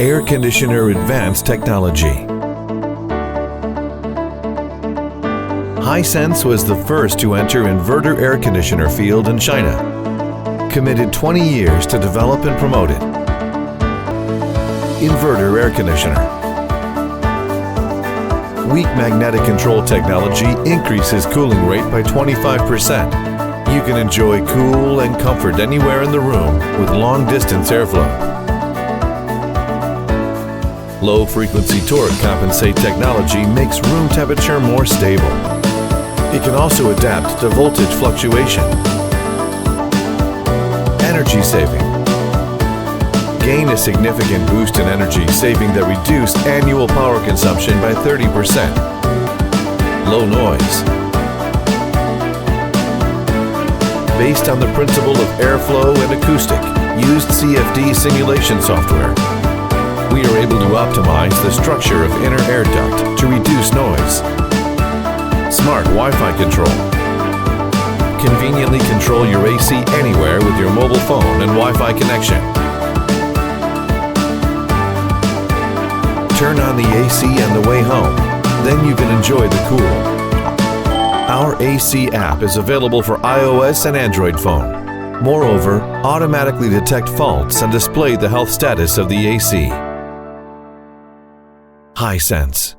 Air Conditioner Advanced Technology. Hisense was the first to enter inverter air conditioner field in China. Committed 20 years to develop and promote it. Inverter air conditioner. Weak magnetic control technology increases cooling rate by 25%. You can enjoy cool and comfort anywhere in the room with long-distance airflow. Low-frequency torque compensate technology makes room temperature more stable. It can also adapt to voltage fluctuation. Energy saving. Gain a significant boost in energy saving that reduced annual power consumption by 30%. Low noise. Based on the principle of airflow and acoustic, used CFD simulation software. We are able to optimize the structure of inner air duct to reduce noise. Smart Wi-Fi control. Conveniently control your AC anywhere with your mobile phone and Wi-Fi connection. Turn on the AC on the way home, then you can enjoy the cool. Our AC app is available for iOS and Android phone. Moreover, automatically detect faults and display the health status of the AC. Hisense.